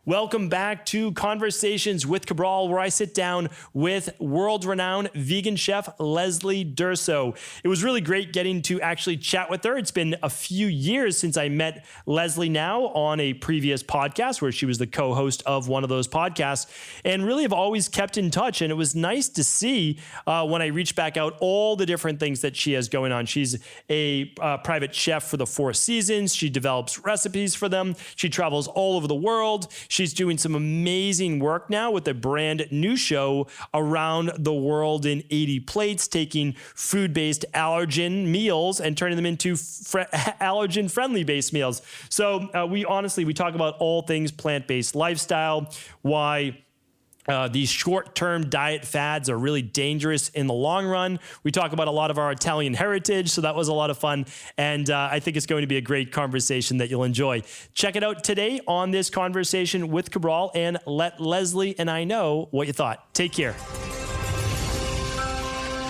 Welcome back to Conversations with Cabral, where I sit down with world-renowned vegan chef Leslie Durso. It was really great getting to actually chat with her. It's been a few years since I met Leslie now on a previous podcast where she was the co-host of one of those podcasts, and really have always kept in touch. And it was nice to see when I reached back out all the different things that she has going on. She's a private chef for the Four Seasons. She develops recipes for them. She travels all over the world. She's doing some amazing work now with a brand new show around the world in 80 plates, taking food-based allergen meals and turning them into allergen-friendly based meals. So we talk about all things plant-based lifestyle, why these short-term diet fads are really dangerous in the long run. We talk about a lot of our Italian heritage, so that was a lot of fun. And I think it's going to be a great conversation that you'll enjoy. Check it out today on this Conversation with Cabral, and let Leslie and I know what you thought. Take care.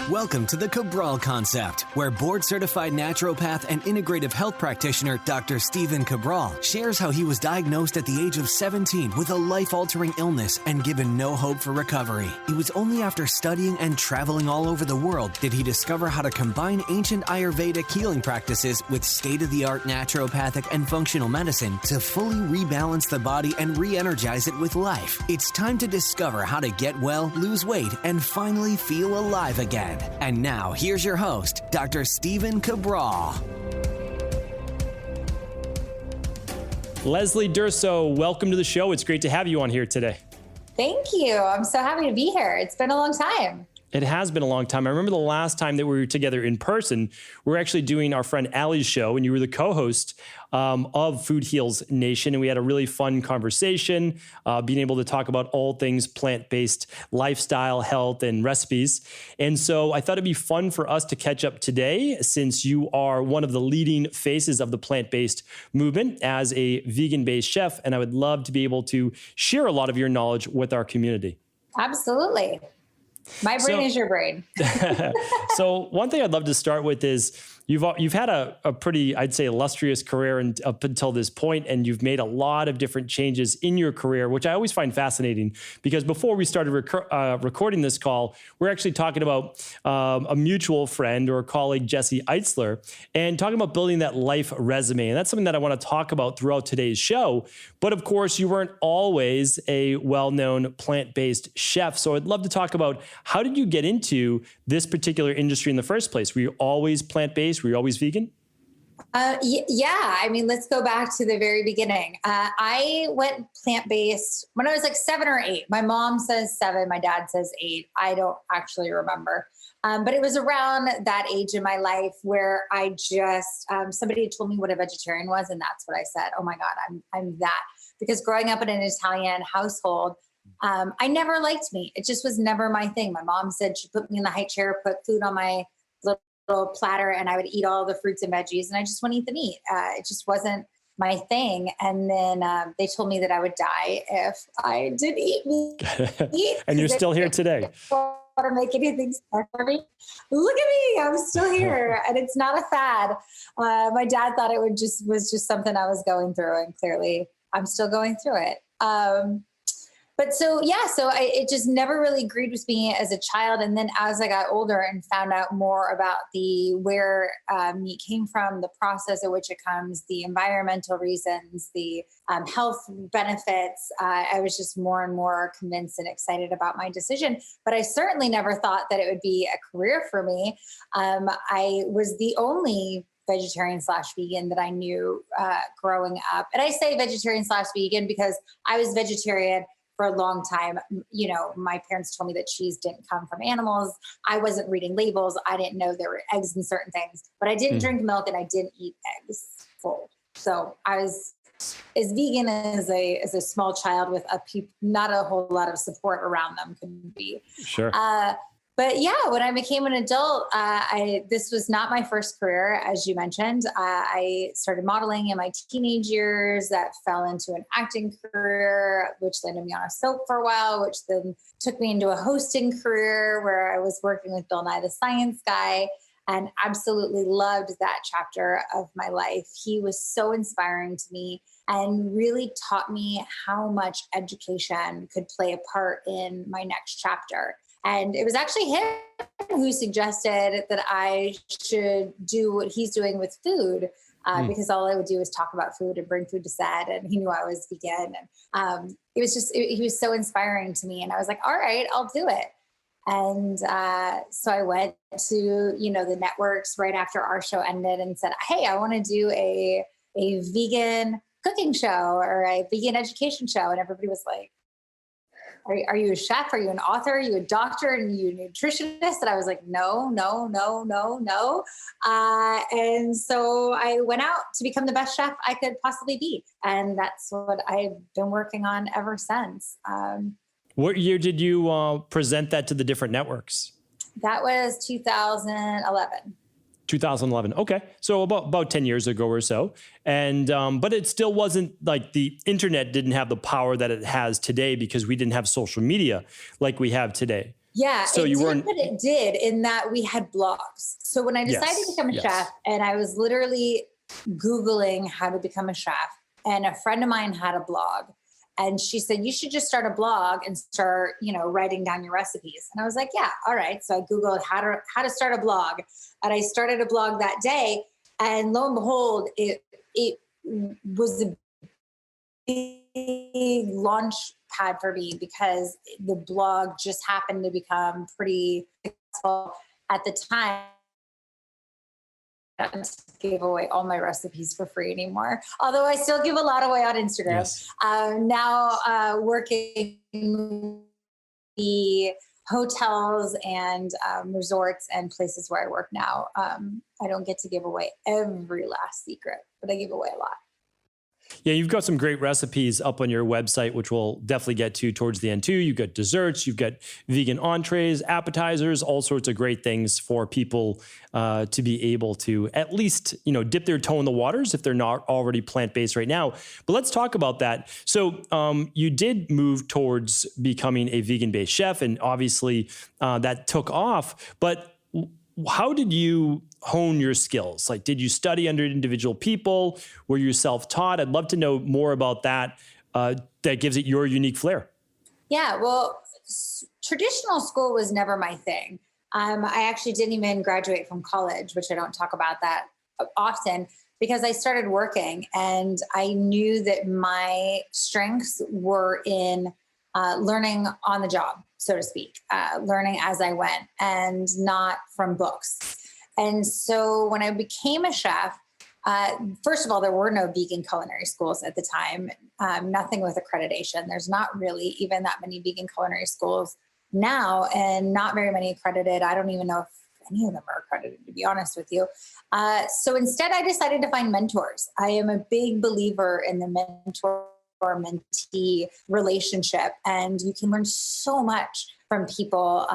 Welcome to the Cabral Concept, where board-certified naturopath and integrative health practitioner Dr. Stephen Cabral shares how he was diagnosed at the age of 17 with a life-altering illness and given no hope for recovery. It was only after studying and traveling all over the world did he discover how to combine ancient Ayurvedic healing practices with state-of-the-art naturopathic and functional medicine to fully rebalance the body and re-energize it with life. It's time to discover how to get well, lose weight, and finally feel alive again. And now, here's your host, Dr. Stephen Cabral. Leslie Durso, welcome to the show. It's great to have you on here today. Thank you. I'm so happy to be here. It's been a long time. It has been a long time. I remember the last time that we were together in person, we were actually doing our friend Allie's show, and you were the co-host of Food Heals Nation. And we had a really fun conversation, being able to talk about all things plant-based lifestyle, health, and recipes. And so I thought it'd be fun for us to catch up today, since you are one of the leading faces of the plant-based movement as a vegan-based chef. And I would love to be able to share a lot of your knowledge with our community. Absolutely. My brain is your brain. So one thing I'd love to start with is you've had a pretty, I'd say, illustrious career up until this point, and you've made a lot of different changes in your career, which I always find fascinating, because before we started recording this call, we're actually talking about a mutual friend or colleague, Jesse Eitzler, and talking about building that life resume. And that's something that I want to talk about throughout today's show. But of course, you weren't always a well-known plant-based chef. So I'd love to talk about, how did you get into this particular industry in the first place? Were you always plant-based? Were you always vegan? Yeah. I mean, let's go back to the very beginning. I went plant-based when I was like 7 or 8. My mom says 7. My dad says 8. I don't actually remember. But it was around that age in my life where I just, somebody had told me what a vegetarian was. And that's what I said. Oh my God, I'm that. Because growing up in an Italian household, I never liked meat. It just was never my thing. My mom said she put me in the high chair, put food on my little platter, and I would eat all the fruits and veggies, and I just wouldn't eat the meat. It just wasn't my thing. And then they told me that I would die if I didn't eat meat. And you're still here today. Want to make anything smart for me? Look at me, I'm still here, and it's not a fad. My dad thought it was just something I was going through, and clearly I'm still going through it. But so it just never really agreed with me as a child. And then as I got older and found out more about where meat came from, the process at which it comes, the environmental reasons, the health benefits, I was just more and more convinced and excited about my decision. But I certainly never thought that it would be a career for me. I was the only vegetarian/vegan that I knew growing up. And I say vegetarian/vegan because I was vegetarian for a long time. You know, my parents told me that cheese didn't come from animals. I wasn't reading labels. I didn't know there were eggs in certain things, but I didn't drink milk and I didn't eat eggs full. So I was as vegan as a small child with not a whole lot of support around them could be. Sure. But yeah, when I became an adult, this was not my first career, as you mentioned. I started modeling in my teenage years. That fell into an acting career, which landed me on a soap for a while, which then took me into a hosting career where I was working with Bill Nye the Science Guy, and absolutely loved that chapter of my life. He was so inspiring to me. and really taught me how much education could play a part in my next chapter. And it was actually him who suggested that I should do what he's doing with food, because all I would do is talk about food and bring food to set. And he knew I was vegan. And he was so inspiring to me. And I was like, all right, I'll do it. And so I went to, the networks right after our show ended and said, hey, I want to do a vegan cooking show or a vegan education show. And everybody was like, are you a chef? Are you an author? Are you a doctor? And you a nutritionist? And I was like, no. And so I went out to become the best chef I could possibly be. And that's what I've been working on ever since. What year did you present that to the different networks? That was 2011. 2011. Okay. So about 10 years ago or so. And, but it still wasn't like the internet didn't have the power that it has today because we didn't have social media like we have today. Yeah. So but it did in that we had blogs. So when I decided to become a chef, and I was literally Googling how to become a chef, and a friend of mine had a blog. And she said, you should just start a blog and start, writing down your recipes. And I was like, yeah, all right. So I Googled how to start a blog. And I started a blog that day. And lo and behold, it was a big launch pad for me because the blog just happened to become pretty successful at the time. I don't give away all my recipes for free anymore, although I still give a lot away on Instagram. Yes. Now working the hotels and resorts and places where I work now, I don't get to give away every last secret, but I give away a lot. Yeah, you've got some great recipes up on your website, which we'll definitely get to towards the end too. You've got desserts, you've got vegan entrees, appetizers, all sorts of great things for people to be able to at least, dip their toe in the waters if they're not already plant-based right now. But let's talk about that. So you did move towards becoming a vegan-based chef, and obviously that took off. But how did you hone your skills? Like, did you study under individual people? Were you self-taught? I'd love to know more about that. That gives it your unique flair. Yeah, well, traditional school was never my thing. I actually didn't even graduate from college, which I don't talk about that often, because I started working and I knew that my strengths were in learning on the job, so to speak, learning as I went and not from books. And so when I became a chef, first of all, there were no vegan culinary schools at the time, nothing with accreditation. There's not really even that many vegan culinary schools now, and not very many accredited. I don't even know if any of them are accredited, to be honest with you. So instead, I decided to find mentors. I am a big believer in the mentor-mentee relationship, and you can learn so much from people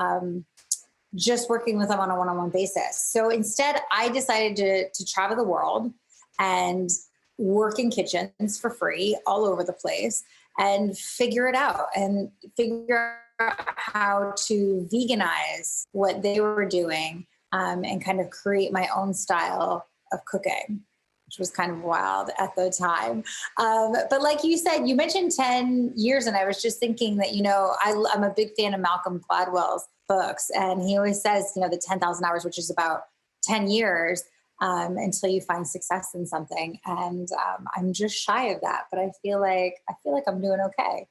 just working with them on a one-on-one basis. So instead, I decided to travel the world and work in kitchens for free all over the place and figure it out and figure out how to veganize what they were doing and kind of create my own style of cooking, which was kind of wild at the time. But like you said, you mentioned 10 years, and I was just thinking that, I'm a big fan of Malcolm Gladwell's books. And he always says, the 10,000 hours, which is about 10 years until you find success in something. And I'm just shy of that, but I feel like I'm doing okay.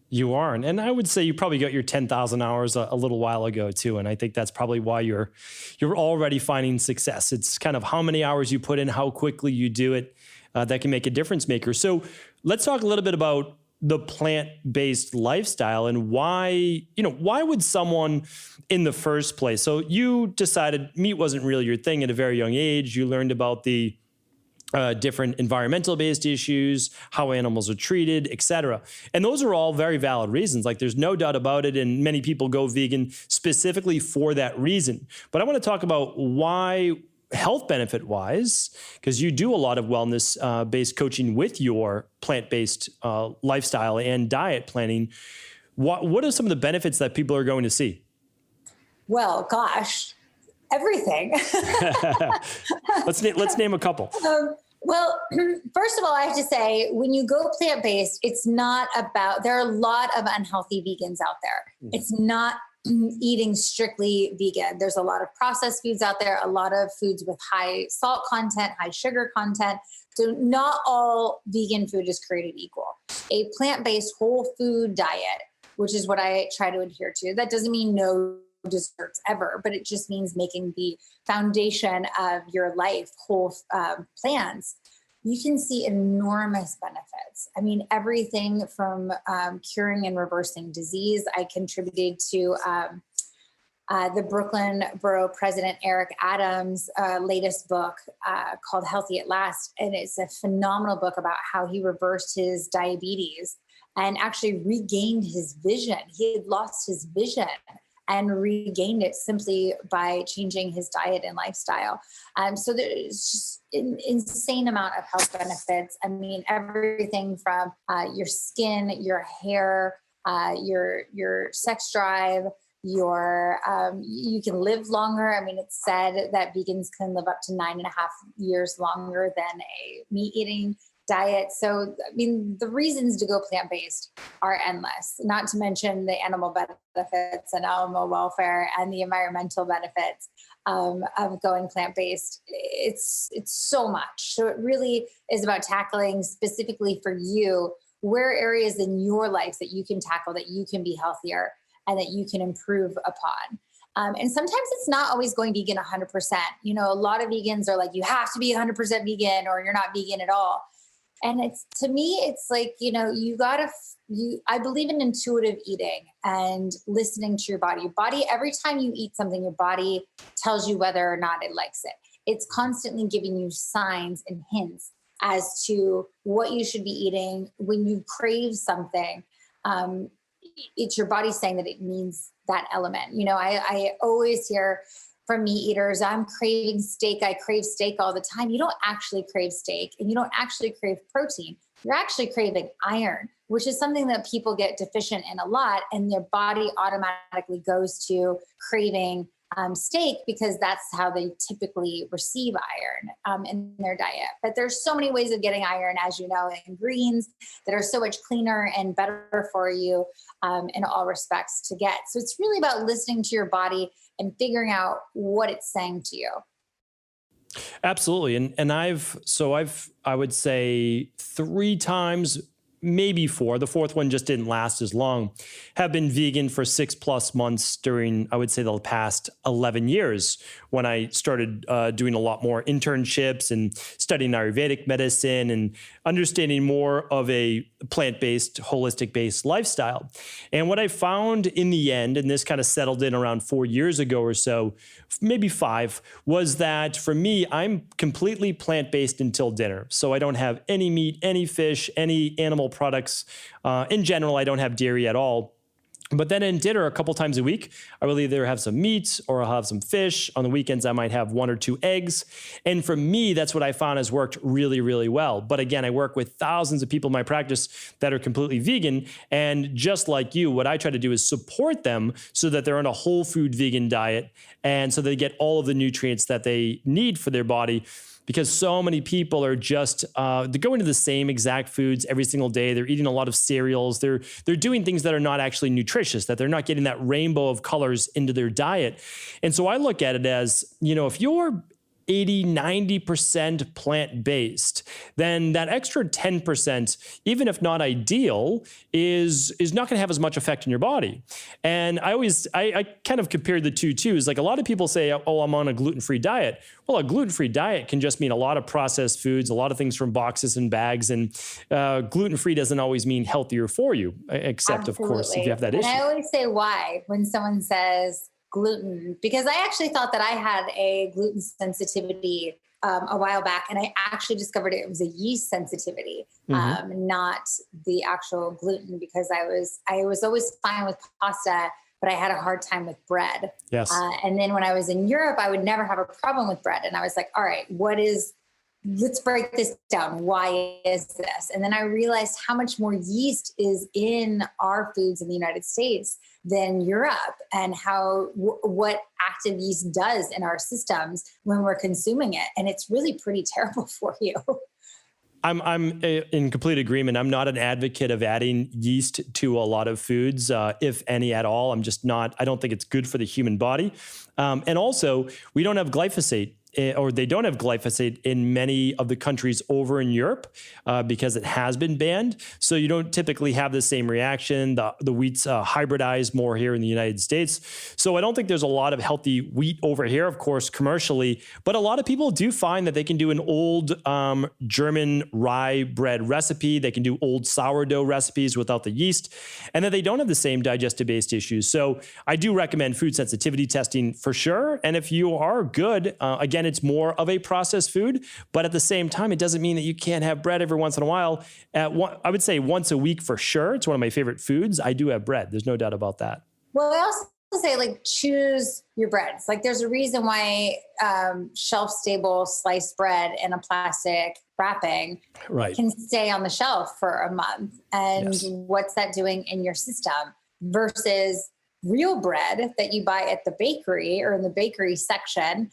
You are. And I would say you probably got your 10,000 hours a little while ago too. And I think that's probably why you're already finding success. It's kind of how many hours you put in, how quickly you do it, that can make a difference maker. So let's talk a little bit about the plant-based lifestyle and why would someone in the first place? So you decided meat wasn't really your thing at a very young age. You learned about the different environmental-based issues, how animals are treated, et cetera. And those are all very valid reasons. Like, there's no doubt about it. And many people go vegan specifically for that reason. But I want to talk about why, health benefit wise, because you do a lot of wellness based coaching with your plant-based lifestyle and diet planning. What are some of the benefits that people are going to see? Well, gosh, everything. Let's name a couple. Well, first of all, I have to say, when you go plant-based, it's not about, there are a lot of unhealthy vegans out there. It's not eating strictly vegan. There's a lot of processed foods out there, a lot of foods with high salt content, high sugar content. So not all vegan food is created equal. A plant-based whole food diet, which is what I try to adhere to, that doesn't mean no desserts ever, but it just means making the foundation of your life whole plans. You can see enormous benefits. I mean, everything from curing and reversing disease. I contributed to the Brooklyn Borough President Eric Adams' latest book called Healthy at Last. And it's a phenomenal book about how he reversed his diabetes and actually regained his vision. He had lost his vision and regained it simply by changing his diet and lifestyle. So there's just an insane amount of health benefits. I mean, everything from your skin, your hair, your sex drive, you can live longer. I mean, it's said that vegans can live up to 9.5 years longer than a meat eating diet. So, I mean, the reasons to go plant-based are endless, not to mention the animal benefits and animal welfare and the environmental benefits of going plant-based. It's so much. So it really is about tackling specifically for you, where areas in your life that you can tackle, that you can be healthier and that you can improve upon. And sometimes it's not always going vegan 100%. You know, a lot of vegans are like, you have to be 100% vegan or you're not vegan at all. And to me, it's like, you know, I believe in intuitive eating and listening to your body. Your body, every time you eat something, your body tells you whether or not it likes it. It's constantly giving you signs and hints as to what you should be eating. When you crave something, it's your body saying that it needs that element. You know, I always hear from meat eaters, I'm craving steak. I crave steak all the time. You don't actually crave steak and you don't actually crave protein. You're actually craving iron, which is something that people get deficient in a lot. And their body automatically goes to craving steak because that's how they typically receive iron in their diet. But there's so many ways of getting iron, as you know, in greens that are so much cleaner and better for you in all respects to get. So it's really about listening to your body and figuring out what it's saying to you. Absolutely. And I would say 3 times, maybe 4. The 4th one just didn't last as long. Have been vegan for 6+ months during, I would say, the past 11 years when I started doing a lot more internships and studying Ayurvedic medicine and understanding more of a plant-based, holistic-based lifestyle. And what I found in the end, and this kind of settled in around 4 years ago or so, maybe 5, was that for me, I'm completely plant-based until dinner. So I don't have any meat, any fish, any animal products. In general, I don't have dairy at all. But then in dinner, a couple times a week, I will either have some meat or I'll have some fish. On the weekends, I might have 1 or 2 eggs. And for me, that's what I found has worked really, really well. But again, I work with thousands of people in my practice that are completely vegan. And just like you, what I try to do is support them so that they're on a whole food vegan diet. And so they get all of the nutrients that they need for their body. Because so many people are just, they're going to the same exact foods every single day. They're eating a lot of cereals. They're doing things that are not actually nutritious, that they're not getting that rainbow of colors into their diet. And so I look at it as, you know, if you're 80, 90% plant-based, then that extra 10%, even if not ideal, is not going to have as much effect in your body. And I kind of compared the two too. Is like a lot of people say, oh, I'm on a gluten-free diet. Well, a gluten-free diet can just mean a lot of processed foods, a lot of things from boxes and bags, and gluten-free doesn't always mean healthier for you, except Absolutely. Of course, if you have that issue. And I always say why when someone says gluten, because I actually thought that I had a gluten sensitivity a while back, and I actually discovered it was a yeast sensitivity, not the actual gluten, because I was always fine with pasta, but I had a hard time with bread. Yes. And then when I was in Europe, I would never have a problem with bread. And I was like, all right, let's break this down. Why is this? And then I realized how much more yeast is in our foods in the United States than Europe, and what active yeast does in our systems when we're consuming it. And it's really pretty terrible for you. I'm in complete agreement. I'm not an advocate of adding yeast to a lot of foods, if any at all. I'm just not. I don't think it's good for the human body. And also, we don't have glyphosate, or they don't have glyphosate in many of the countries over in Europe because it has been banned. So you don't typically have the same reaction. The wheat's hybridized more here in the United States. So I don't think there's a lot of healthy wheat over here, of course, commercially. But a lot of people do find that they can do an old German rye bread recipe. They can do old sourdough recipes without the yeast, and that they don't have the same digestive-based issues. So I do recommend food sensitivity testing for sure. And if you are good, again, it's more of a processed food, but at the same time, it doesn't mean that you can't have bread every once in a while. I would say once a week for sure. It's one of my favorite foods. I do have bread. There's no doubt about that. Well, I also say like choose your breads. Like there's a reason why shelf stable sliced bread in a plastic wrapping can stay on the shelf for a month. And what's that doing in your system versus real bread that you buy at the bakery or in the bakery section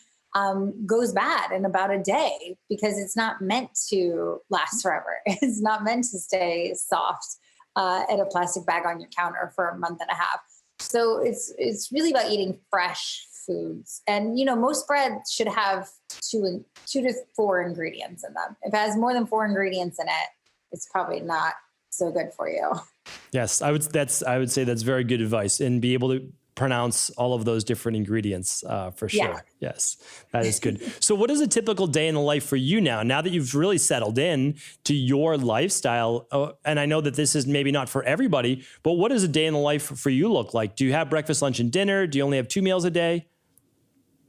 goes bad in about a day because it's not meant to last forever. It's not meant to stay soft in a plastic bag on your counter for a month and a half. So it's really about eating fresh foods. And, most bread should have two to four ingredients in them. If it has more than 4 ingredients in it, it's probably not so good for you. Yes, I would say that's very good advice, and be able to pronounce all of those different ingredients for sure. Yeah. Yes, that is good. So what is a typical day in the life for you now that you've really settled in to your lifestyle? And I know that this is maybe not for everybody, but what does a day in the life for you look like? Do you have breakfast, lunch, and dinner? Do you only have 2 meals a day?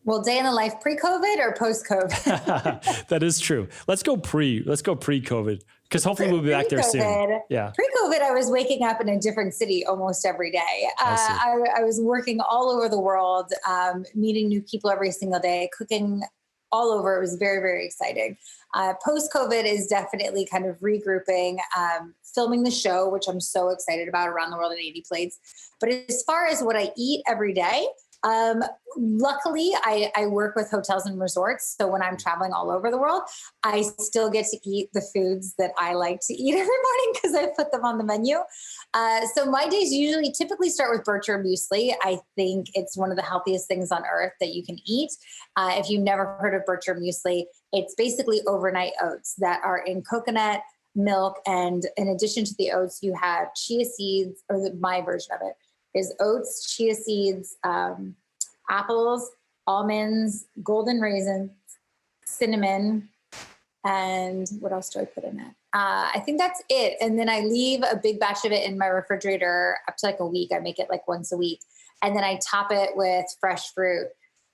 Well, day in the life pre-COVID or post-COVID? That is true. Let's go pre-COVID. Because hopefully we'll be back there soon. Yeah. Pre-COVID, I was waking up in a different city almost every day. I was working all over the world, meeting new people every single day, cooking all over. It was very, very exciting. Post-COVID is definitely kind of regrouping, filming the show, which I'm so excited about, Around the World in 80 Plates. But as far as what I eat every day, luckily, I work with hotels and resorts. So when I'm traveling all over the world, I still get to eat the foods that I like to eat every morning because I put them on the menu. So my days typically start with Bircher muesli. I think it's one of the healthiest things on earth that you can eat. If you've never heard of Bircher muesli, it's basically overnight oats that are in coconut milk. And in addition to the oats, you have chia seeds, or my version of it is oats, chia seeds, apples, almonds, golden raisins, cinnamon, and what else do I put in it? I think that's it. And then I leave a big batch of it in my refrigerator up to like a week. I make it like once a week. And then I top it with fresh fruit.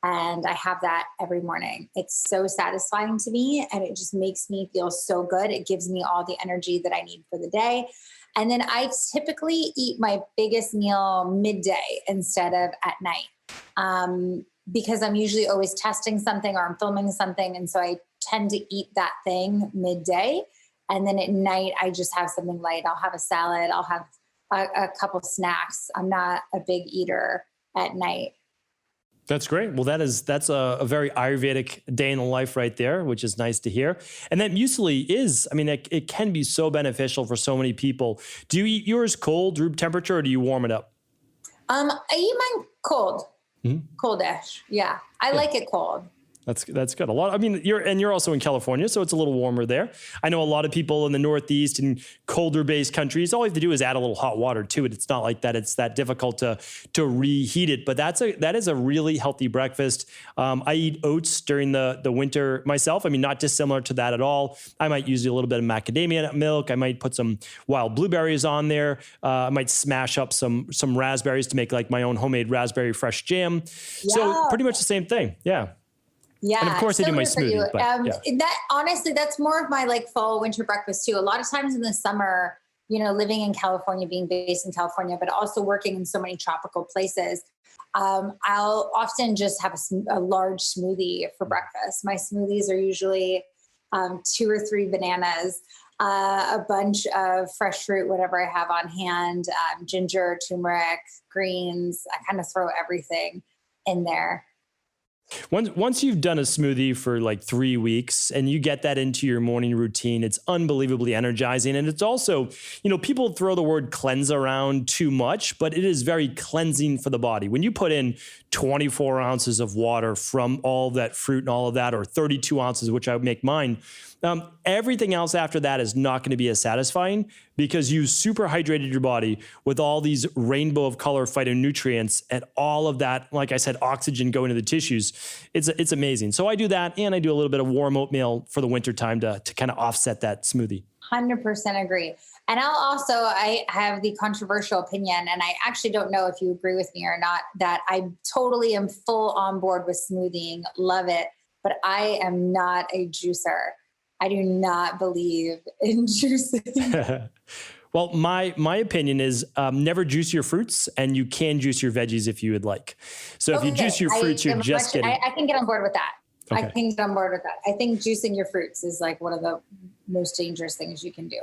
And I have that every morning. It's so satisfying to me, and it just makes me feel so good. It gives me all the energy that I need for the day. And then I typically eat my biggest meal midday instead of at night, because I'm usually always testing something or I'm filming something. And so I tend to eat that thing midday. And then at night, I just have something light. I'll have a salad. I'll have a couple snacks. I'm not a big eater at night. That's great. Well, that's a very Ayurvedic day in the life right there, which is nice to hear. And that muesli it can be so beneficial for so many people. Do you eat yours cold, room temperature, or do you warm it up? I eat mine cold, coldish. Yeah, I like it cold. That's good. You're also in California, so it's a little warmer there. I know a lot of people in the Northeast and colder based countries, all you have to do is add a little hot water to it. It's not like that. It's that difficult to reheat it, but that is a really healthy breakfast. I eat oats during the winter myself. Not dissimilar to that at all. I might use a little bit of macadamia nut milk. I might put some wild blueberries on there. I might smash up some raspberries to make like my own homemade raspberry fresh jam. Yeah. So pretty much the same thing. Yeah. Yeah. And of course I do my smoothie. That honestly, that's more of my like fall winter breakfast too. A lot of times in the summer, living in California, being based in California, but also working in so many tropical places, I'll often just have a large smoothie for breakfast. My smoothies are usually 2 or 3 bananas, a bunch of fresh fruit, whatever I have on hand, ginger, turmeric, greens. I kind of throw everything in there. Once you've done a smoothie for like 3 weeks and you get that into your morning routine, it's unbelievably energizing. And it's also, people throw the word cleanse around too much, but it is very cleansing for the body. When you put in 24 ounces of water from all that fruit and all of that, or 32 ounces, which I would make mine, everything else after that is not going to be as satisfying because you super hydrated your body with all these rainbow of color phytonutrients and all of that, like I said, oxygen going to the tissues. It's amazing. So I do that, and I do a little bit of warm oatmeal for the winter time to kind of offset that smoothie. 100% agree. And I have the controversial opinion, and I actually don't know if you agree with me or not, that I totally am full on board with smoothieing, love it, but I am not a juicer. I do not believe in juicing. Well, my opinion is never juice your fruits, and you can juice your veggies if you would like. So if you juice your fruits, you're just getting... I can get on board with that. Okay. I can get on board with that. I think juicing your fruits is like one of the most dangerous things you can do.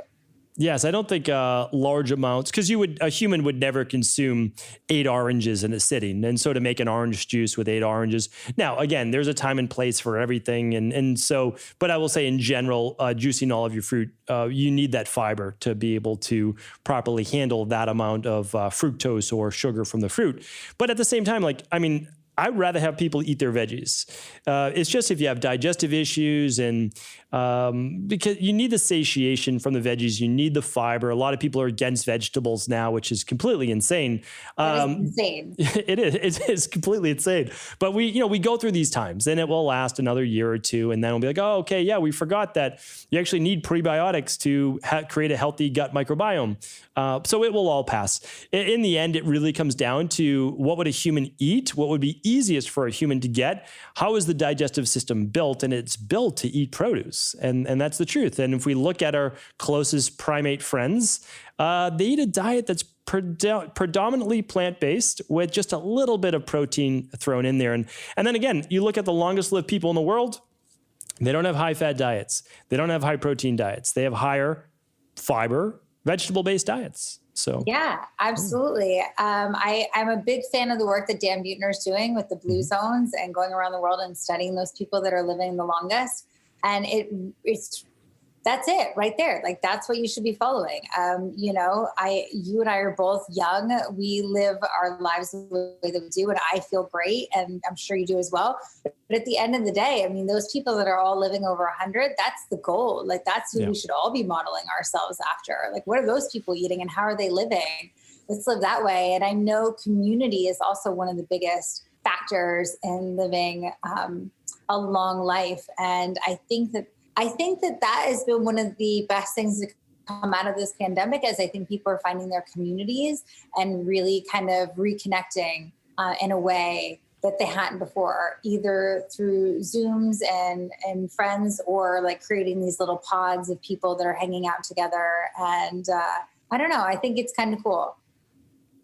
Yes, I don't think large amounts, because a human would never consume 8 oranges in a sitting. And so to make an orange juice with 8 oranges. Now, again, there's a time and place for everything. And so, but I will say in general, juicing all of your fruit, you need that fiber to be able to properly handle that amount of fructose or sugar from the fruit. But at the same time, I'd rather have people eat their veggies. It's just if you have digestive issues and because you need the satiation from the veggies, you need the fiber. A lot of people are against vegetables now, which is completely insane. It is insane. It is. It's completely insane. But we go through these times, and it will last another year or two, and then we'll be like, oh, okay, yeah, we forgot that you actually need prebiotics to create a healthy gut microbiome. So it will all pass. In the end, it really comes down to what would a human eat? What would be easiest for a human to get? How is the digestive system built? And it's built to eat produce. And that's the truth. And if we look at our closest primate friends, they eat a diet that's predominantly plant-based with just a little bit of protein thrown in there. And then again, you look at the longest lived people in the world, they don't have high-fat diets. They don't have high-protein diets. They have higher fiber, vegetable-based diets. So yeah, absolutely. I'm a big fan of the work that Dan Buettner is doing with the blue zones and going around the world and studying those people that are living the longest. And that's it right there. Like, that's what you should be following. You and I are both young. We live our lives the way that we do, and I feel great. And I'm sure you do as well. But at the end of the day, those people that are all living over 100, that's the goal. Like, that's who we should all be modeling ourselves after. Like, what are those people eating and how are they living? Let's live that way. And I know community is also one of the biggest factors in living a long life. And I think that has been one of the best things to come out of this pandemic, as I think people are finding their communities and really kind of reconnecting in a way that they hadn't before, either through Zooms and friends, or like creating these little pods of people that are hanging out together. And I don't know, I think it's kind of cool.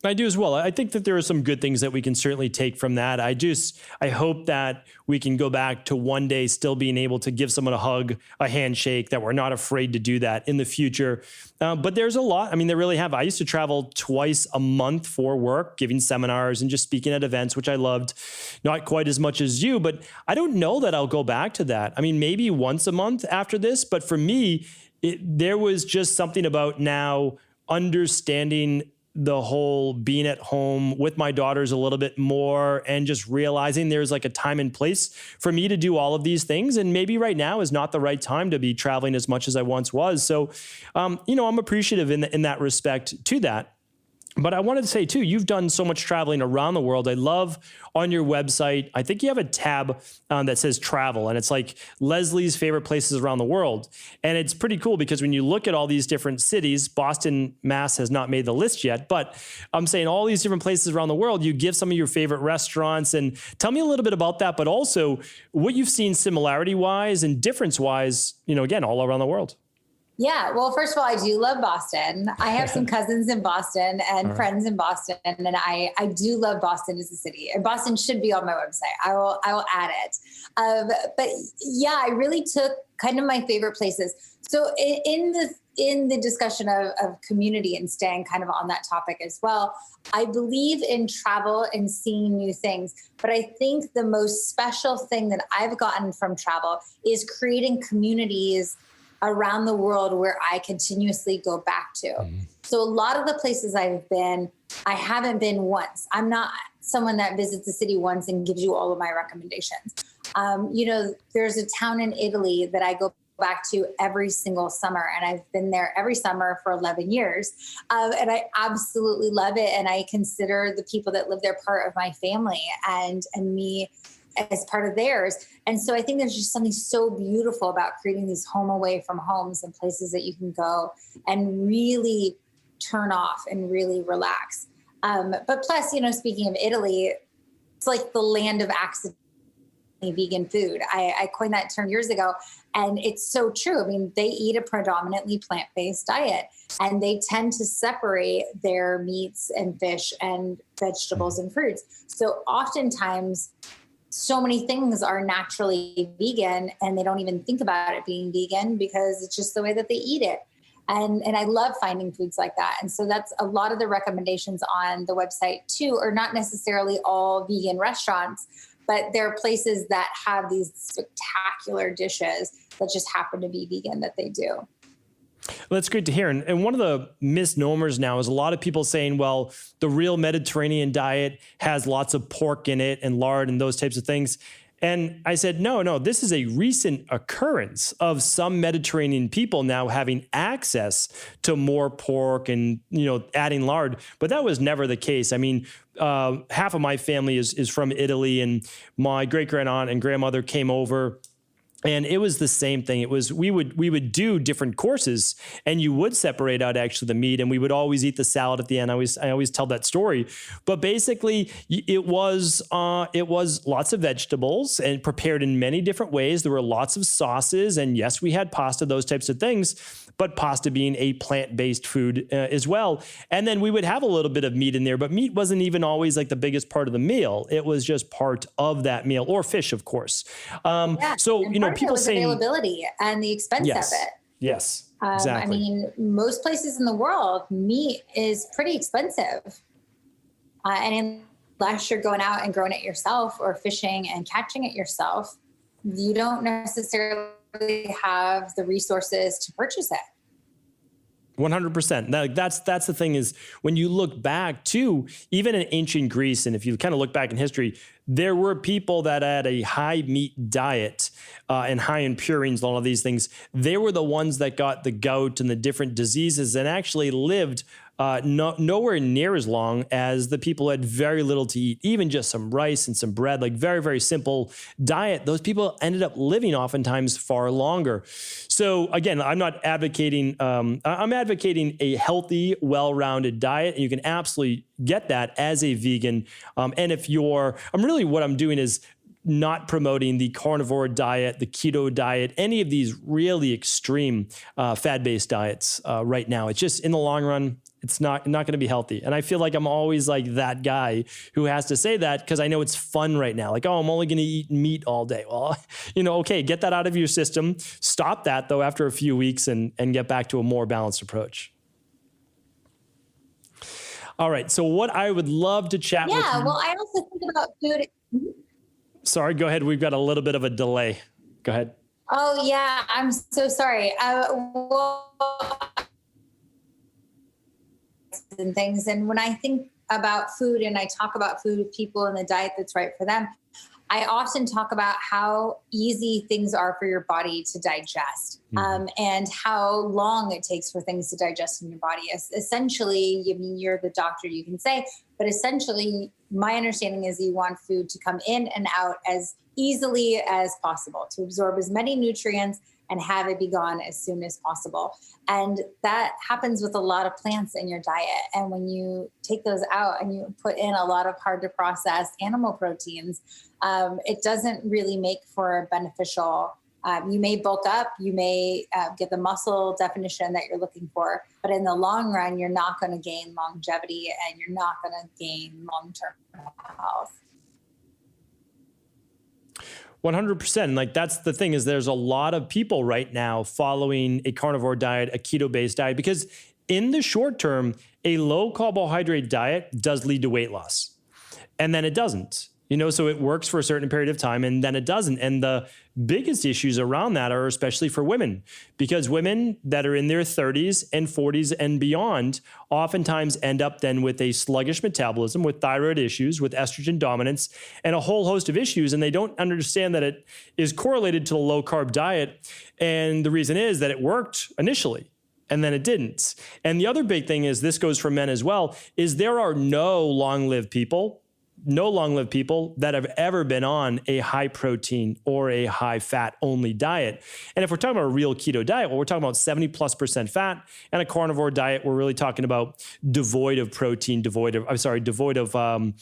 I do as well. I think that there are some good things that we can certainly take from that. I hope that we can go back to one day still being able to give someone a hug, a handshake, that we're not afraid to do that in the future. But there's a lot. They really have. I used to travel twice a month for work, giving seminars and just speaking at events, which I loved. Not quite as much as you, but I don't know that I'll go back to that. Maybe once a month after this. But for me, there was just something about now understanding the whole being at home with my daughters a little bit more, and just realizing there's like a time and place for me to do all of these things. And maybe right now is not the right time to be traveling as much as I once was. So, I'm appreciative in that respect to that. But I wanted to say too, you've done so much traveling around the world. I love on your website, I think you have a tab that says travel, and it's like Leslie's favorite places around the world. And it's pretty cool because when you look at all these different cities, Boston, Mass has not made the list yet, but I'm saying all these different places around the world, you give some of your favorite restaurants, and tell me a little bit about that, but also what you've seen similarity wise and difference wise, again, all around the world. Yeah. Well, first of all, I do love Boston. I have some cousins in Boston and friends in Boston. And I do love Boston as a city, and Boston should be on my website. I will add it. But yeah, I really took kind of my favorite places. So in in the discussion of community and staying kind of on that topic as well, I believe in travel and seeing new things. But I think the most special thing that I've gotten from travel is creating communities around the world where I continuously go back to. Mm-hmm. So a lot of the places I've been, I haven't been once. I'm not someone that visits a city once and gives you all of my recommendations. There's a town in Italy that I go back to every single summer, and I've been there every summer for 11 years. And I absolutely love it. And I consider the people that live there part of my family and me as part of theirs. And so I think there's just something so beautiful about creating these home away from homes and places that you can go and really turn off and really relax. But plus, speaking of Italy, it's like the land of accidentally vegan food. I coined that term years ago, and it's so true. I mean, they eat a predominantly plant-based diet, and they tend to separate their meats and fish and vegetables and fruits. So oftentimes, so many things are naturally vegan, and they don't even think about it being vegan because it's just the way that they eat it. And I love finding foods like that. And so that's a lot of the recommendations on the website too, are not necessarily all vegan restaurants, but there are places that have these spectacular dishes that just happen to be vegan that they do. Well, that's great to hear. And one of the misnomers now is a lot of people saying, well, the real Mediterranean diet has lots of pork in it and lard and those types of things. And I said, no, this is a recent occurrence of some Mediterranean people now having access to more pork and, adding lard. But that was never the case. I mean, half of my family is from Italy, and my great-grandaunt and grandmother came over. And it was the same thing. It was we would do different courses, and you would separate out actually the meat, and we would always eat the salad at the end. I always tell that story, but basically it was lots of vegetables and prepared in many different ways. There were lots of sauces, and yes, we had pasta, those types of things, but pasta being a plant-based food as well. And then we would have a little bit of meat in there, but meat wasn't even always like the biggest part of the meal. It was just part of that meal, or fish, of course. So people saying availability and the expense of it. Yes, exactly. I mean, most places in the world, meat is pretty expensive. And unless you're going out and growing it yourself or fishing and catching it yourself, you don't necessarily have the resources to purchase it. 100%. That's the thing, is when you look back to even in ancient Greece, and if you kind of look back in history, there were people that had a high meat diet and high in purines and all of these things. They were the ones that got the gout and the different diseases and actually lived nowhere near as long as the people who had very little to eat, even just some rice and some bread, like very, very simple diet. Those people ended up living oftentimes far longer. So again, I'm not advocating, I'm advocating a healthy, well-rounded diet. And you can absolutely get that as a vegan. And if what I'm doing is not promoting the carnivore diet, the keto diet, any of these really extreme fad-based diets right now. It's just, in the long run, it's not going to be healthy. And I feel like I'm always like that guy who has to say that because I know it's fun right now. Like, oh, I'm only going to eat meat all day. Well, okay, get that out of your system. Stop that, though, after a few weeks and get back to a more balanced approach. All right. So what I would love to chat with you. Yeah, well, I also think about food. Sorry, go ahead. We've got a little bit of a delay. Go ahead. Oh, yeah. I'm so sorry. And things. And when I think about food and I talk about food with people and the diet that's right for them, I often talk about how easy things are for your body to digest, and how long it takes for things to digest in your body. Essentially, you're the doctor, you can say, but essentially my understanding is you want food to come in and out as easily as possible, to absorb as many nutrients and have it be gone as soon as possible. And that happens with a lot of plants in your diet. And when you take those out and you put in a lot of hard to process animal proteins, it doesn't really make for a beneficial. You may bulk up, you may get the muscle definition that you're looking for, but in the long run, you're not going to gain longevity and you're not going to gain long-term health. 100%. Like that's the thing is there's a lot of people right now following a carnivore diet, a keto-based diet, because in the short term, a low carbohydrate diet does lead to weight loss. And then it doesn't. So it works for a certain period of time and then it doesn't. And the biggest issues around that are especially for women, because women that are in their 30s and 40s and beyond oftentimes end up then with a sluggish metabolism, with thyroid issues, with estrogen dominance, and a whole host of issues. And they don't understand that it is correlated to the low carb diet. And the reason is that it worked initially. And then it didn't. And the other big thing is, this goes for men as well, is there are no long-lived people that have ever been on a high protein or a high fat only diet. And if we're talking about a real keto diet, well, we're talking about 70+% fat, and a carnivore diet, we're really talking about devoid of protein, devoid of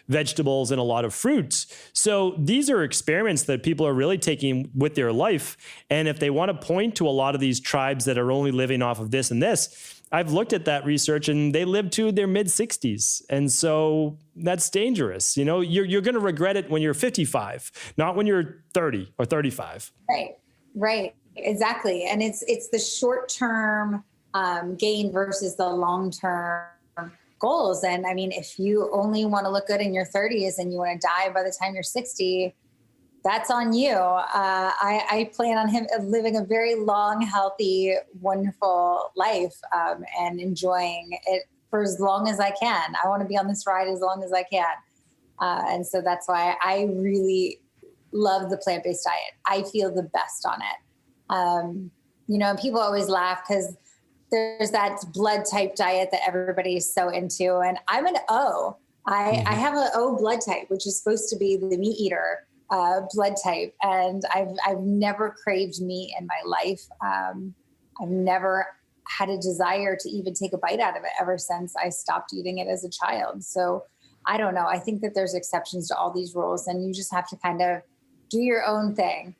vegetables and a lot of fruits. So these are experiments that people are really taking with their life. And if they want to point to a lot of these tribes that are only living off of this and this, I've looked at that research and they live to their mid 60s. And so that's dangerous. You're going to regret it when you're 55, not when you're 30 or 35. Right. Exactly. And it's the short-term gain versus the long-term goals. And I mean, if you only want to look good in your 30s and you want to die by the time you're 60, that's on you. I plan on living a very long, healthy, wonderful life and enjoying it for as long as I can. I want to be on this ride as long as I can. And so that's why I really love the plant-based diet. I feel the best on it. People always laugh because there's that blood type diet that everybody is so into. And I'm an O. I have an O blood type, which is supposed to be the meat eater blood type. And I've never craved meat in my life. I've never had a desire to even take a bite out of it ever since I stopped eating it as a child. So I don't know. I think that there's exceptions to all these rules and you just have to kind of do your own thing.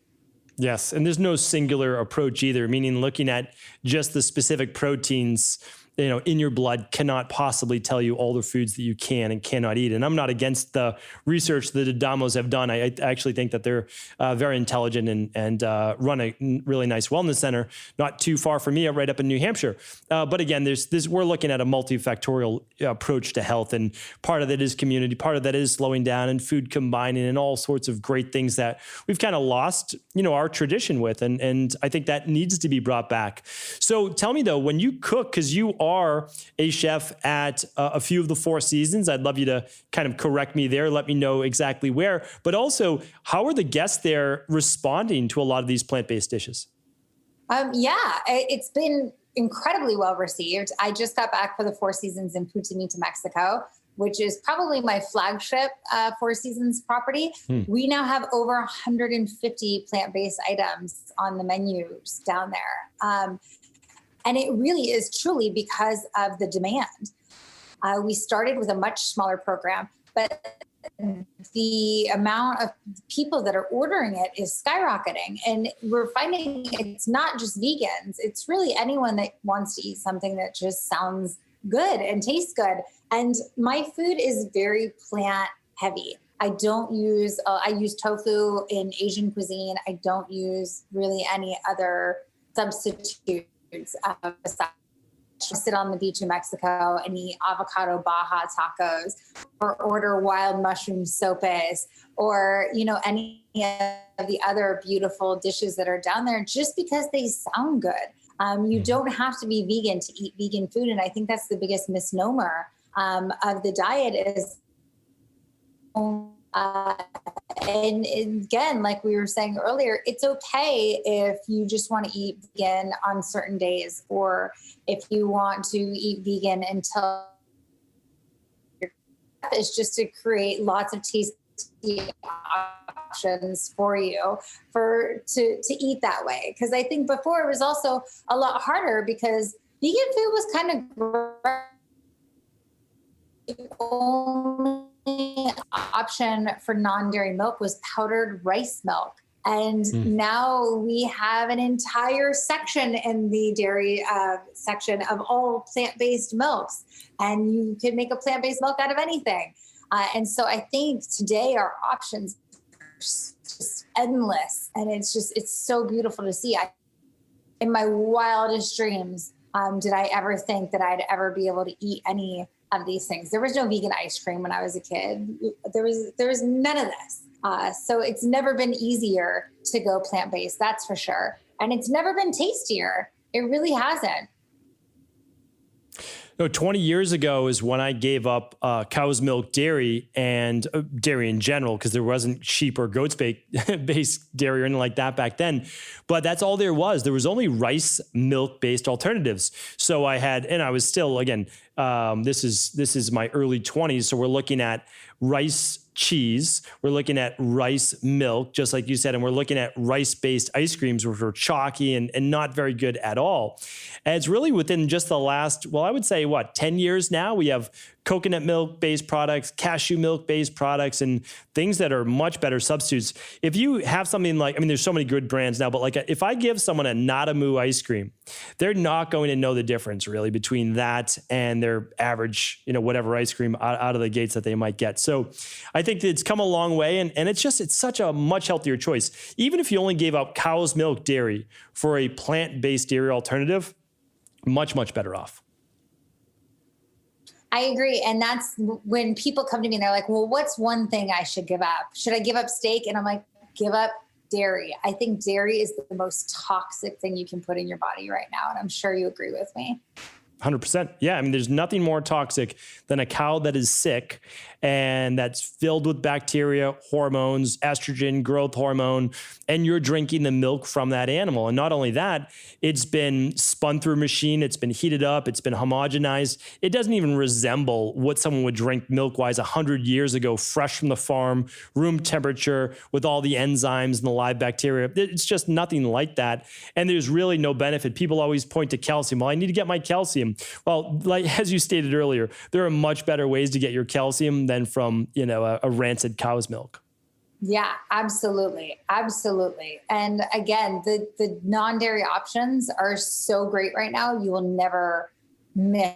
Yes. And there's no singular approach either, meaning looking at just the specific proteins in your blood cannot possibly tell you all the foods that you can and cannot eat. And I'm not against the research that the Adamos have done. I actually think that they're very intelligent and run a really nice wellness center, not too far from me, right up in New Hampshire. But again, we're looking at a multifactorial approach to health. And part of that is community, part of that is slowing down and food combining and all sorts of great things that we've kind of lost, our tradition with. And I think that needs to be brought back. So tell me though, when you cook, because you are a chef at a few of the Four Seasons. I'd love you to kind of correct me there. Let me know exactly where. But also, how are the guests there responding to a lot of these plant-based dishes? It's been incredibly well received. I just got back for the Four Seasons in Putamita, Mexico, which is probably my flagship Four Seasons property. We now have over 150 plant-based items on the menus down there. And it really is truly because of the demand. We started with a much smaller program, but the amount of people that are ordering it is skyrocketing. And we're finding it's not just vegans. It's really anyone that wants to eat something that just sounds good and tastes good. And my food is very plant heavy. I use tofu in Asian cuisine. I don't use really any other substitutes. Sit on the beach in Mexico and eat avocado baja tacos or order wild mushroom sopes or, any of the other beautiful dishes that are down there just because they sound good. You don't have to be vegan to eat vegan food. And I think that's the biggest misnomer of the diet is and again, like we were saying earlier, it's okay if you just want to eat vegan on certain days, or if you want to eat vegan until it's just to create lots of tasty options for you to eat that way. Because I think before it was also a lot harder because vegan food was kind of only option for non-dairy milk was powdered rice milk. And now we have an entire section in the dairy section of all plant-based milks. And you can make a plant-based milk out of anything. And so I think today our options are just endless. And it's so beautiful to see. In my wildest dreams, did I ever think that I'd ever be able to eat any of these things? There was no vegan ice cream when I was a kid. There was none of this. So it's never been easier to go plant-based, that's for sure. And it's never been tastier. It really hasn't. No, 20 years ago is when I gave up cow's milk dairy and dairy in general, because there wasn't sheep or goats based dairy or anything like that back then. But that's all there was. There was only rice milk based alternatives. So I had, and I was still, again, this is my early 20s. So we're looking at rice cheese, we're looking at rice milk, just like you said, and we're looking at rice-based ice creams, which are chalky and not very good at all. And it's really within just the last, well, I would say 10 years now, we have coconut milk-based products, cashew milk-based products, and things that are much better substitutes. If you have something like, there's so many good brands now, but like if I give someone a Nadamu ice cream, they're not going to know the difference really between that and their average, whatever ice cream out of the gates that they might get. So I think that it's come a long way, and it's such a much healthier choice. Even if you only gave up cow's milk dairy for a plant-based dairy alternative, much, much better off. I agree. And that's when people come to me and they're like, well, what's one thing I should give up? Should I give up steak? And I'm like, give up dairy. I think dairy is the most toxic thing you can put in your body right now. And I'm sure you agree with me. 100%. Yeah. There's nothing more toxic than a cow that is sick and that's filled with bacteria, hormones, estrogen, growth hormone, and you're drinking the milk from that animal. And not only that, it's been spun through a machine, it's been heated up, it's been homogenized. It doesn't even resemble what someone would drink milk-wise 100 years ago, fresh from the farm, room temperature, with all the enzymes and the live bacteria. It's just nothing like that. And there's really no benefit. People always point to calcium. Well, I need to get my calcium. Well, like as you stated earlier, there are much better ways to get your calcium than from, a rancid cow's milk. Yeah, absolutely. Absolutely. And again, the non-dairy options are so great right now. You will never miss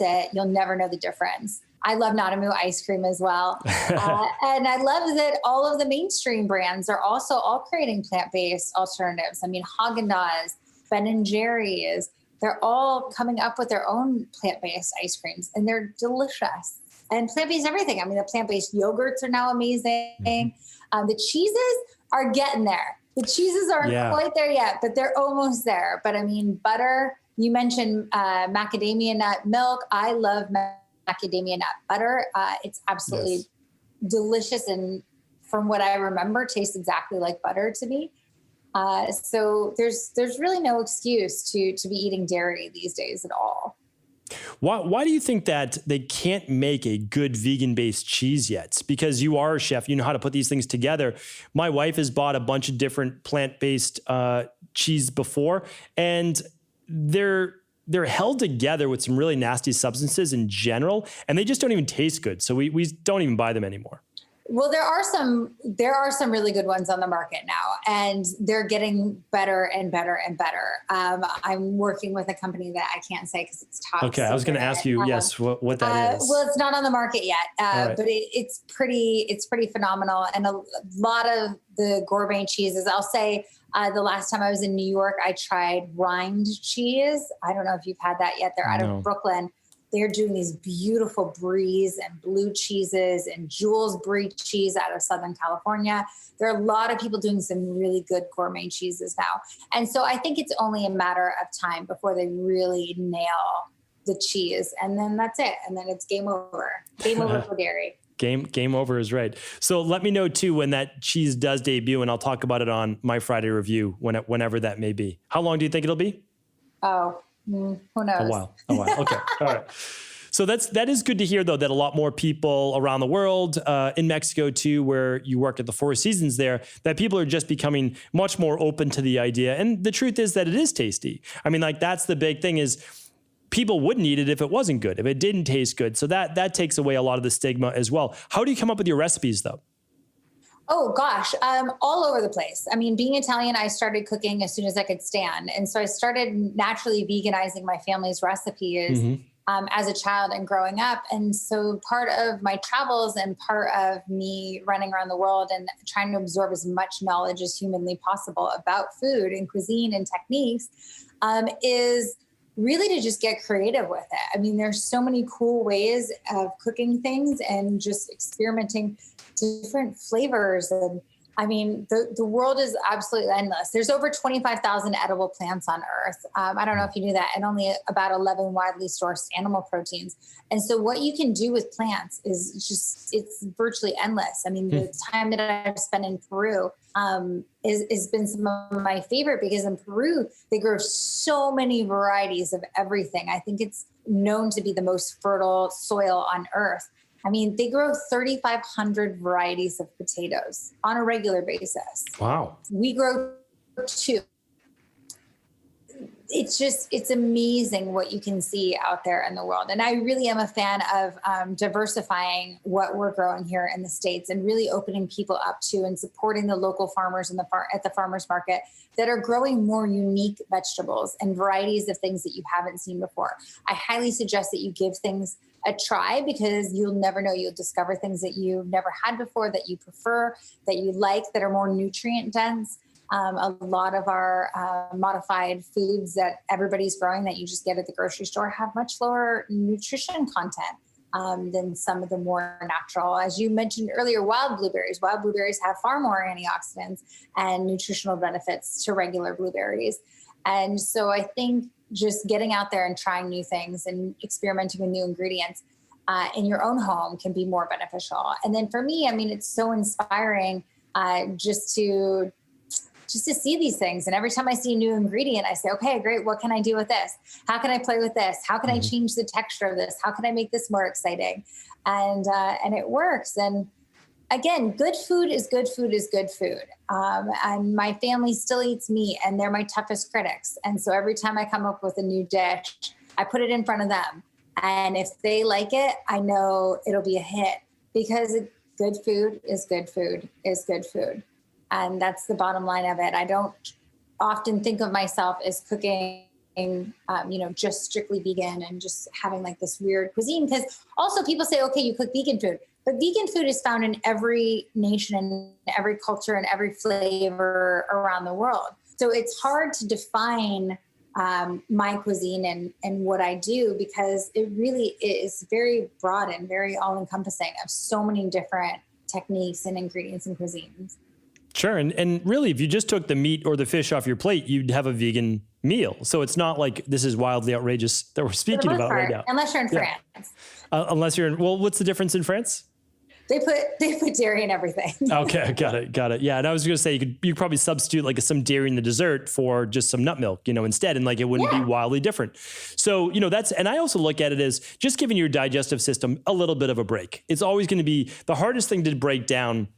it. You'll never know the difference. I love Nadamu ice cream as well. And I love that all of the mainstream brands are also all creating plant-based alternatives. Haagen-Dazs, Ben & Jerry's, they're all coming up with their own plant-based ice creams, and they're delicious. And plant-based everything. The plant-based yogurts are now amazing. Mm-hmm. The cheeses are getting there. The cheeses aren't quite there yet, but they're almost there. But butter, you mentioned macadamia nut milk. I love macadamia nut butter. It's absolutely delicious. And from what I remember, tastes exactly like butter to me. So there's really no excuse to be eating dairy these days at all. Why do you think that they can't make a good vegan-based cheese yet? Because you are a chef, you know how to put these things together. My wife has bought a bunch of different plant-based cheese before, and they're held together with some really nasty substances in general, and they just don't even taste good. So we don't even buy them anymore. Well, there are some really good ones on the market now, and they're getting better and better and better. I'm working with a company that I can't say because it's top. Okay, I was going to ask you, what that is. Well, it's not on the market yet, right. But it's pretty phenomenal. And a lot of the gourmet cheeses, I'll say, the last time I was in New York, I tried rind cheese. I don't know if you've had that yet. They're out of Brooklyn. They're doing these beautiful bries and blue cheeses and Jules Brie cheese out of Southern California. There are a lot of people doing some really good gourmet cheeses now. And so I think it's only a matter of time before they really nail the cheese. And then that's it. And then it's game over. Game over for dairy. Game over is right. So let me know too when that cheese does debut, and I'll talk about it on my Friday review whenever that may be. How long do you think it'll be? Who knows? A while. Okay. All right. So that is good to hear, though, that a lot more people around the world, in Mexico too, where you work at the Four Seasons there, that people are just becoming much more open to the idea. And the truth is that it is tasty. That's the big thing is people wouldn't eat it if it wasn't good, if it didn't taste good. So that takes away a lot of the stigma as well. How do you come up with your recipes, though? Oh, gosh. All over the place. Being Italian, I started cooking as soon as I could stand. And so I started naturally veganizing my family's recipes. Mm-hmm. as a child and growing up. And so part of my travels and part of me running around the world and trying to absorb as much knowledge as humanly possible about food and cuisine and techniques is really to just get creative with it. I mean, there's so many cool ways of cooking things and just experimenting different flavors. And I mean, the world is absolutely endless. There's over 25,000 edible plants on Earth. I don't know if you knew that, and only about 11 widely sourced animal proteins. And so what you can do with plants is just, it's virtually endless. I mean, the time that I've spent in Peru has been some of my favorite, because in Peru, they grow so many varieties of everything. I think it's known to be the most fertile soil on Earth. I mean, they grow 3,500 varieties of potatoes on a regular basis. Wow. We grow 2. It's amazing what you can see out there in the world. And I really am a fan of diversifying what we're growing here in the States and really opening people up to and supporting the local farmers at the farmers market that are growing more unique vegetables and varieties of things that you haven't seen before. I highly suggest that you give things a try, because you'll never know. You'll discover things that you've never had before, that you prefer, that you like, that are more nutrient dense. A lot of our modified foods that everybody's growing that you just get at the grocery store have much lower nutrition content than some of the more natural. As you mentioned earlier, wild blueberries. Wild blueberries have far more antioxidants and nutritional benefits to regular blueberries. And so I think just getting out there and trying new things and experimenting with new ingredients in your own home can be more beneficial. And then for me, I mean, it's so inspiring just to see these things. And every time I see a new ingredient, I say, okay, great. What can I do with this? How can I play with this? How can I change the texture of this? How can I make this more exciting? And it works. And again, good food is good food is good food. And my family still eats meat, and they're my toughest critics. And so every time I come up with a new dish, I put it in front of them. And if they like it, I know it'll be a hit, because good food is good food is good food. And that's the bottom line of it. I don't often think of myself as cooking, just strictly vegan and just having like this weird cuisine. Because also people say, okay, you cook vegan food. But vegan food is found in every nation and every culture and every flavor around the world. So it's hard to define my cuisine and what I do, because it really is very broad and very all-encompassing of so many different techniques and ingredients and cuisines. Sure. And really, if you just took the meat or the fish off your plate, you'd have a vegan meal. So it's not like this is wildly outrageous that we're speaking about right now. Unless you're in France. Unless you're in, well, what's the difference in France? They put dairy in everything. Okay, got it. Yeah, and I was going to say you could probably substitute like some dairy in the dessert for just some nut milk, instead, and like it wouldn't be wildly different. So and I also look at it as just giving your digestive system a little bit of a break. It's always going to be the hardest thing to break down.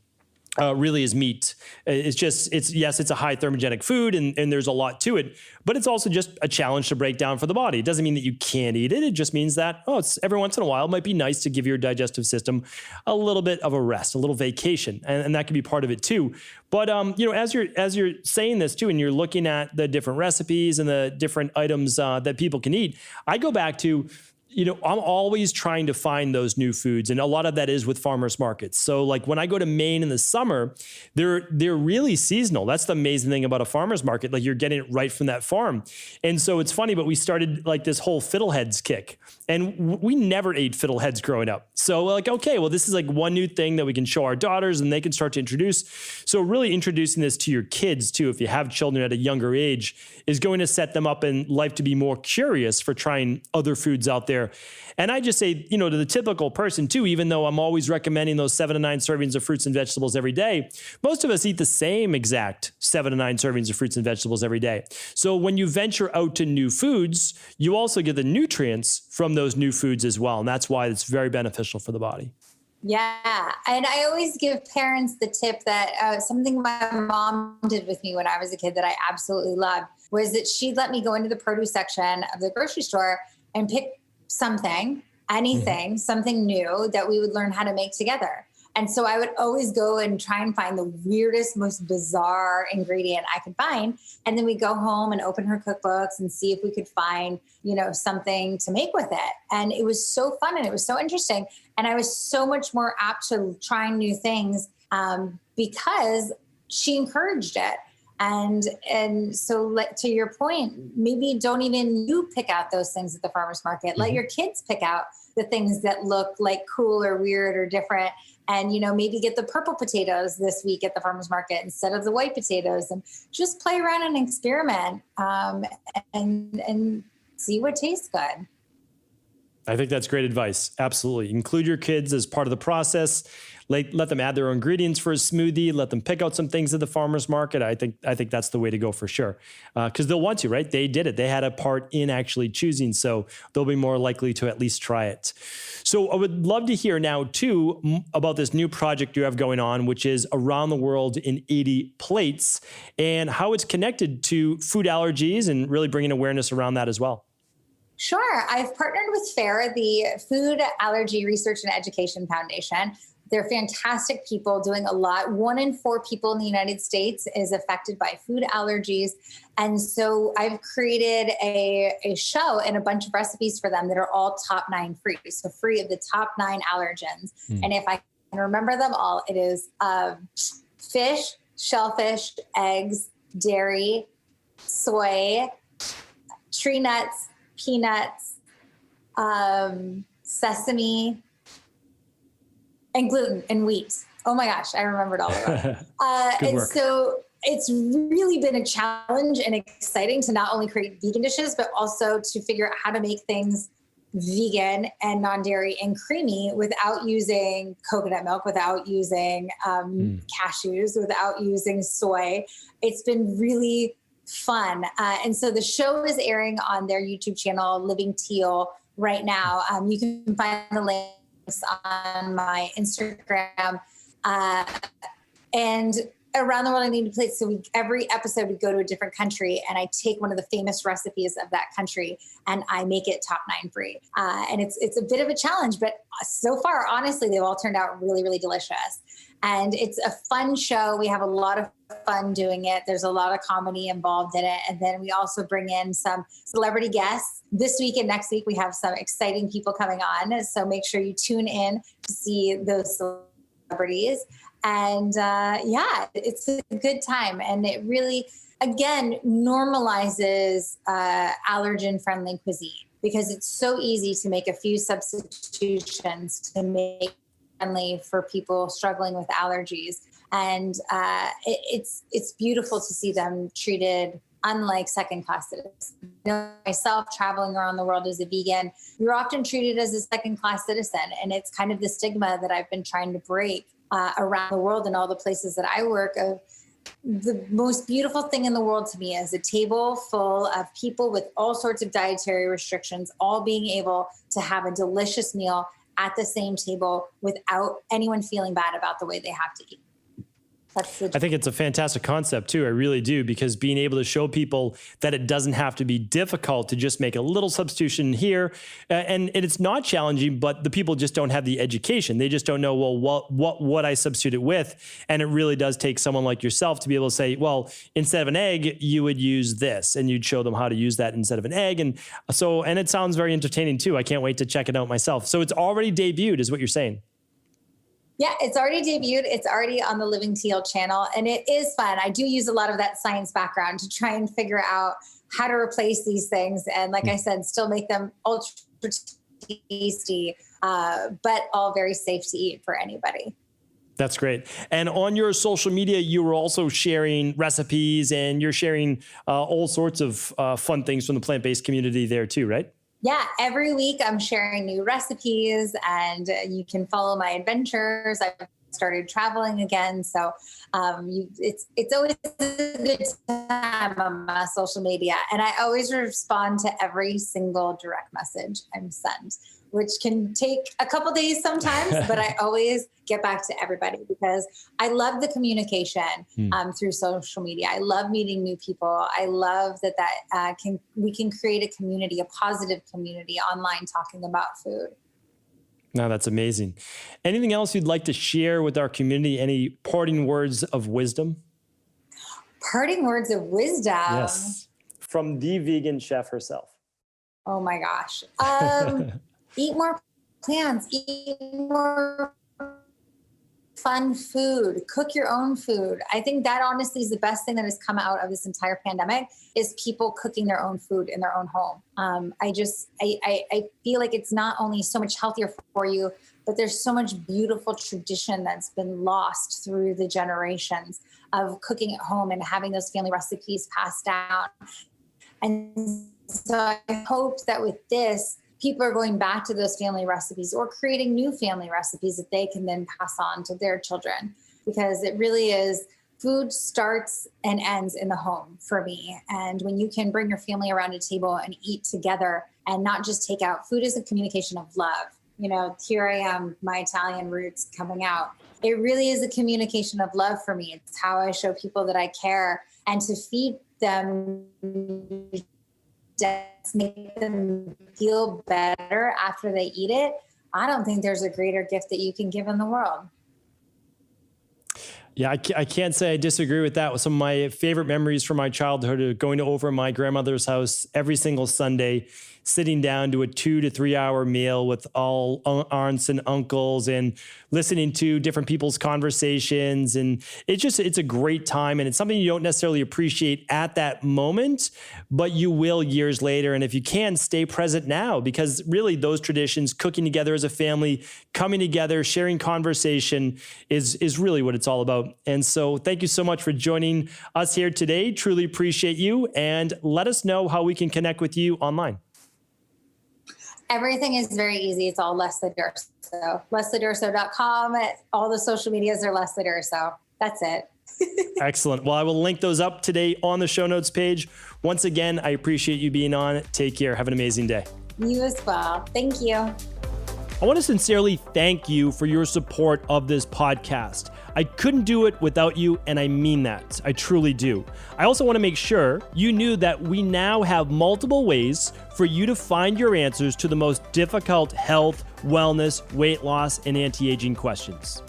Really is meat. It's a high thermogenic food and there's a lot to it, but it's also just a challenge to break down for the body. It doesn't mean that you can't eat it. It just means that, it's every once in a while, it might be nice to give your digestive system a little bit of a rest, a little vacation. And that can be part of it too. But, as you're saying this too, and you're looking at the different recipes and the different items that people can eat, I go back to, I'm always trying to find those new foods. And a lot of that is with farmers markets. So like when I go to Maine in the summer, they're really seasonal. That's the amazing thing about a farmer's market. Like you're getting it right from that farm. And so it's funny, but we started like this whole fiddleheads kick, and we never ate fiddleheads growing up. So like, okay, well, this is like one new thing that we can show our daughters and they can start to introduce. So really introducing this to your kids too, if you have children at a younger age, is going to set them up in life to be more curious for trying other foods out there. And I just say, to the typical person too, even though I'm always recommending those 7 to 9 servings of fruits and vegetables every day, most of us eat the same exact 7 to 9 servings of fruits and vegetables every day. So when you venture out to new foods, you also get the nutrients from those new foods as well. And that's why it's very beneficial for the body. Yeah. And I always give parents the tip that something my mom did with me when I was a kid that I absolutely loved was that she'd let me go into the produce section of the grocery store and pick something, anything, something new that we would learn how to make together. And so I would always go and try and find the weirdest, most bizarre ingredient I could find. And then we go home and open her cookbooks and see if we could find, something to make with it. And it was so fun and it was so interesting. And I was so much more apt to trying new things because she encouraged it. And so to your point, maybe don't even you pick out those things at the farmer's market. Mm-hmm. Let your kids pick out the things that look like cool or weird or different. And, maybe get the purple potatoes this week at the farmer's market instead of the white potatoes, and just play around and experiment and see what tastes good. I think that's great advice. Absolutely. Include your kids as part of the process. Let them add their own ingredients for a smoothie. Let them pick out some things at the farmer's market. I think that's the way to go for sure. Because they'll want to, right? They did it. They had a part in actually choosing. So they'll be more likely to at least try it. So I would love to hear now too about this new project you have going on, which is Around the World in 80 Plates, and how it's connected to food allergies and really bringing awareness around that as well. Sure. I've partnered with FAIR, the Food Allergy Research and Education Foundation. They're fantastic people doing a lot. 1 in 4 people in the United States is affected by food allergies. And so I've created a show and a bunch of recipes for them that are all top 9 free. So free of the top 9 allergens. And if I can remember them all, it is fish, shellfish, eggs, dairy, soy, tree nuts, peanuts, sesame, and gluten and wheat. Oh my gosh, I remembered all of them. And work. So it's really been a challenge and exciting to not only create vegan dishes, but also to figure out how to make things vegan and non-dairy and creamy without using coconut milk, without using cashews, without using soy. It's been really fun. And so the show is airing on their YouTube channel, Living Teal, right now. You can find the links on my Instagram. And Around the World in 80 Plates. So every episode we go to a different country and I take one of the famous recipes of that country and I make it top 9 free. And it's a bit of a challenge, but so far, honestly, they've all turned out really, really delicious. And it's a fun show. We have a lot of fun doing it. There's a lot of comedy involved in it. And then we also bring in some celebrity guests. This week and next week, we have some exciting people coming on. So make sure you tune in to see those celebrities. And it's a good time. And it really, again, normalizes allergen-friendly cuisine because it's so easy to make a few substitutions to make friendly for people struggling with allergies. And it's beautiful to see them treated unlike second-class citizens. Myself, traveling around the world as a vegan, you're often treated as a second-class citizen. And it's kind of the stigma that I've been trying to break around the world and all the places that I work. Of the most beautiful thing in the world to me is a table full of people with all sorts of dietary restrictions, all being able to have a delicious meal at the same table without anyone feeling bad about the way they have to eat. I think it's a fantastic concept too. I really do, because being able to show people that it doesn't have to be difficult to just make a little substitution here. And it's not challenging, but the people just don't have the education. They just don't know, well, what I substitute it with. And it really does take someone like yourself to be able to say, well, instead of an egg, you would use this, and you'd show them how to use that instead of an egg. And it sounds very entertaining too. I can't wait to check it out myself. So it's already debuted is what you're saying. Yeah, it's already debuted. It's already on the Living Teal channel, and it is fun. I do use a lot of that science background to try and figure out how to replace these things. And like I said, still make them ultra tasty, but all very safe to eat for anybody. That's great. And on your social media, you were also sharing recipes, and you're sharing all sorts of fun things from the plant-based community there too, right? Yeah, every week I'm sharing new recipes, and you can follow my adventures. I've started traveling again, so it's always a good time on my social media. And I always respond to every single direct message I'm sent, which can take a couple days sometimes, but I always get back to everybody because I love the communication through social media. I love meeting new people. I love that we can create a community, a positive community online talking about food. No, that's amazing. Anything else you'd like to share with our community? Any parting words of wisdom? Parting words of wisdom. Yes. From the vegan chef herself. Oh my gosh. Eat more plants, eat more fun food, cook your own food. I think that honestly is the best thing that has come out of this entire pandemic is people cooking their own food in their own home. I feel like it's not only so much healthier for you, but there's so much beautiful tradition that's been lost through the generations of cooking at home and having those family recipes passed down. And so I hope that with this, people are going back to those family recipes or creating new family recipes that they can then pass on to their children, because it really is, food starts and ends in the home for me. And when you can bring your family around a table and eat together and not just take out, food is a communication of love. You know, here I am, my Italian roots coming out. It really is a communication of love for me. It's how I show people that I care, and to feed them, make them feel better after they eat it. I don't think there's a greater gift that you can give in the world. Yeah, I can't say I disagree with that. Some of my favorite memories from my childhood are going over my grandmother's house every single Sunday, sitting down to a 2 to 3 hour meal with all aunts and uncles and listening to different people's conversations. And it's a great time. And it's something you don't necessarily appreciate at that moment, but you will years later. And if you can, stay present now, because really those traditions, cooking together as a family, coming together, sharing conversation is really what it's all about. And so thank you so much for joining us here today. Truly appreciate you. And let us know how we can connect with you online. Everything is very easy. It's all Leslie Durso. LeslieDurso.com. All the social medias are Leslie Durso. That's it. Excellent. Well, I will link those up today on the show notes page. Once again, I appreciate you being on. Take care. Have an amazing day. You as well. Thank you. I want to sincerely thank you for your support of this podcast. I couldn't do it without you, and I mean that. I truly do. I also want to make sure you knew that we now have multiple ways for you to find your answers to the most difficult health, wellness, weight loss, and anti-aging questions.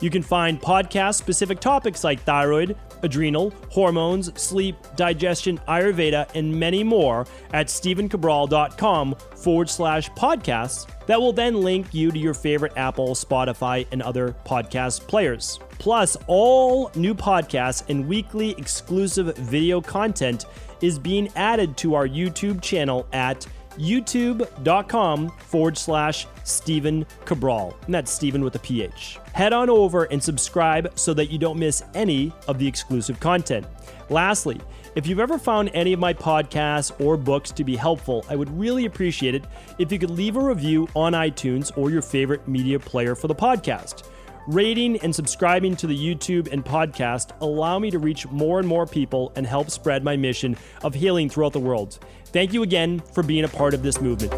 You can find podcast-specific topics like thyroid, adrenal, hormones, sleep, digestion, Ayurveda, and many more at stevencabral.com/podcasts that will then link you to your favorite Apple, Spotify, and other podcast players. Plus, all new podcasts and weekly exclusive video content is being added to our YouTube channel at youtube.com/Stephen Cabral. And that's Stephen with a PH. Head on over and subscribe so that you don't miss any of the exclusive content. Lastly, if you've ever found any of my podcasts or books to be helpful, I would really appreciate it if you could leave a review on iTunes or your favorite media player for the podcast. Rating and subscribing to the YouTube and podcast allow me to reach more and more people and help spread my mission of healing throughout the world. Thank you again for being a part of this movement.